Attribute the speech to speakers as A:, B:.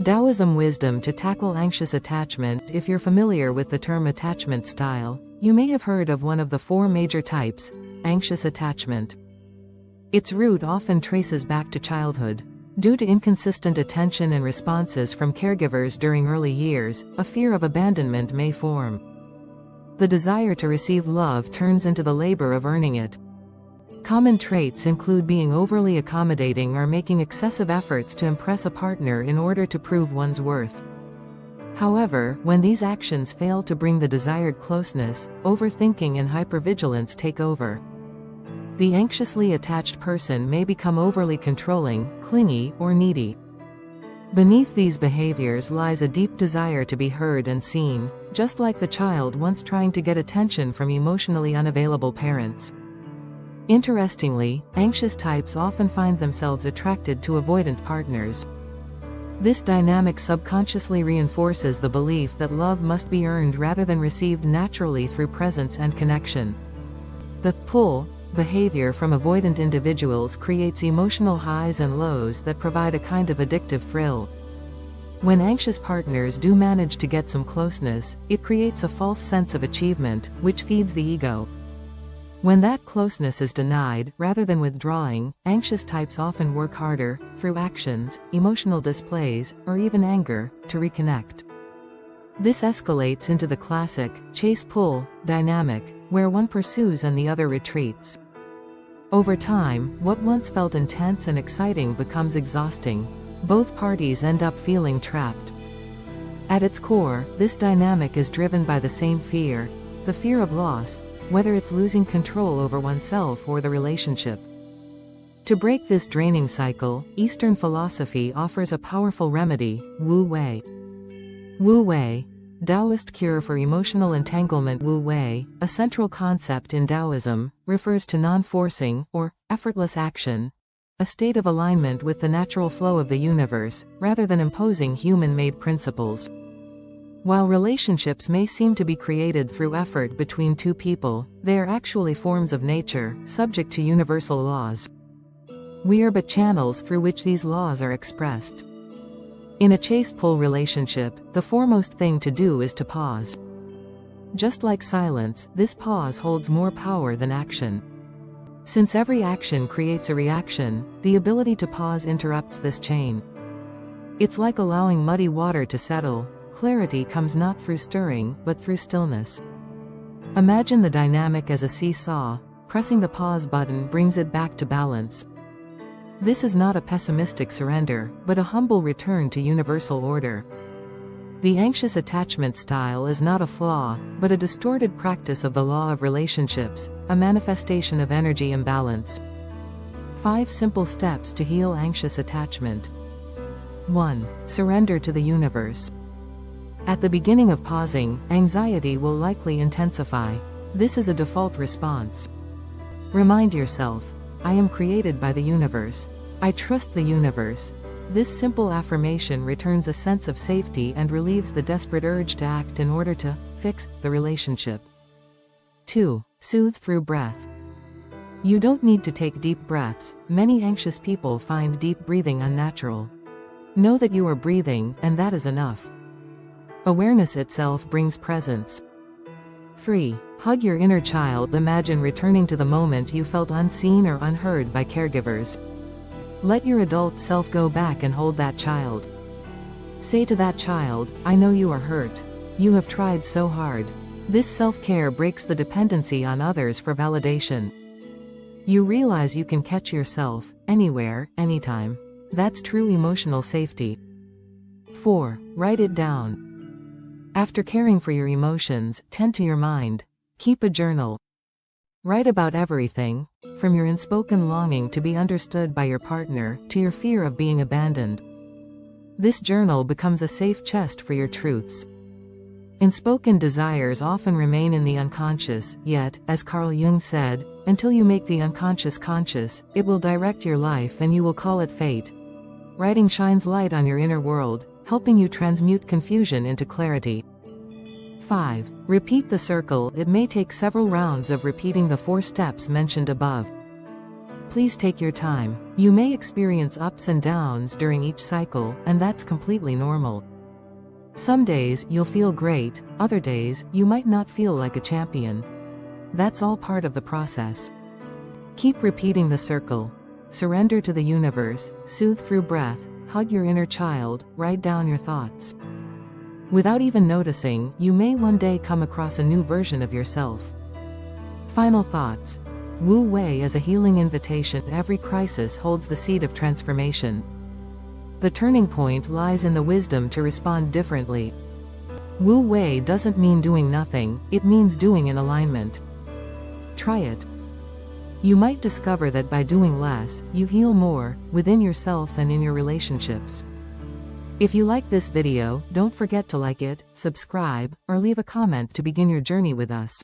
A: Taoism wisdom to tackle anxious attachment. If you're familiar with the term attachment style, you may have heard of one of the four major types, anxious attachment. Its root often traces back to childhood. Due to inconsistent attention and responses from caregivers during early years, a fear of abandonment may form. The desire to receive love turns into the labor of earning it. Common traits include being overly accommodating or making excessive efforts to impress a partner in order to prove one's worth. However, when these actions fail to bring the desired closeness, overthinking and hypervigilance take over. The anxiously attached person may become overly controlling, clingy, or needy. Beneath these behaviors lies a deep desire to be heard and seen, just like the child once trying to get attention from emotionally unavailable parents. Interestingly, anxious types often find themselves attracted to avoidant partners. This dynamic subconsciously reinforces the belief that love must be earned rather than received naturally through presence and connection. The pull behavior from avoidant individuals creates emotional highs and lows that provide a kind of addictive thrill. When anxious partners do manage to get some closeness, it creates a false sense of achievement, which feeds the ego. When that closeness is denied, rather than withdrawing, anxious types often work harder, through actions, emotional displays, or even anger, to reconnect. This escalates into the classic chase-pull dynamic, where one pursues and the other retreats. Over time, what once felt intense and exciting becomes exhausting. Both parties end up feeling trapped. At its core, this dynamic is driven by the same fear, the fear of loss, whether it's losing control over oneself or the relationship. To break this draining cycle, Eastern philosophy offers a powerful remedy, Wu Wei. Wu Wei, Taoist cure for emotional entanglement. Wu Wei, a central concept in Taoism, refers to non-forcing, or effortless action, a state of alignment with the natural flow of the universe, rather than imposing human-made principles. While relationships may seem to be created through effort between two people, they are actually forms of nature, subject to universal laws. We are but channels through which these laws are expressed. In a chase-pull relationship, the foremost thing to do is to pause. Just like silence, this pause holds more power than action. Since every action creates a reaction, the ability to pause interrupts this chain. It's like allowing muddy water to settle. Clarity comes not through stirring, but through stillness. Imagine the dynamic as a seesaw. Pressing the pause button brings it back to balance. This is not a pessimistic surrender, but a humble return to universal order. The anxious attachment style is not a flaw, but a distorted practice of the law of relationships, a manifestation of energy imbalance. 5 simple steps to heal anxious attachment. 1. Surrender to the universe. At the beginning of pausing, anxiety will likely intensify. This is a default response. Remind yourself, I am created by the universe. I trust the universe. This simple affirmation returns a sense of safety and relieves the desperate urge to act in order to fix the relationship. 2. Soothe through breath. You don't need to take deep breaths. Many anxious people find deep breathing unnatural. Know that you are breathing, and that is enough. Awareness itself brings presence. 3. Hug your inner child. Imagine returning to the moment you felt unseen or unheard by caregivers. Let your adult self go back and hold that child. Say to that child, I know you are hurt. You have tried so hard. This self-care breaks the dependency on others for validation. You realize you can catch yourself, anywhere, anytime. That's true emotional safety. 4. Write it down. After caring for your emotions, tend to your mind. Keep a journal. Write about everything, from your unspoken longing to be understood by your partner, to your fear of being abandoned. This journal becomes a safe chest for your truths. Unspoken desires often remain in the unconscious, yet, as Carl Jung said, until you make the unconscious conscious, it will direct your life and you will call it fate. Writing shines light on your inner world, helping you transmute confusion into clarity. 5. Repeat the circle. It may take several rounds of repeating the 4 steps mentioned above. Please take your time. You may experience ups and downs during each cycle, and that's completely normal. Some days you'll feel great, other days you might not feel like a champion. That's all part of the process. Keep repeating the circle. Surrender to the universe, soothe through breath, hug your inner child, write down your thoughts. Without even noticing, you may one day come across a new version of yourself. Final thoughts. Wu Wei is a healing invitation. Every crisis holds the seed of transformation. The turning point lies in the wisdom to respond differently. Wu Wei doesn't mean doing nothing, it means doing in alignment. Try it. You might discover that by doing less, you heal more, within yourself and in your relationships. If you like this video, don't forget to like it, subscribe, or leave a comment to begin your journey with us.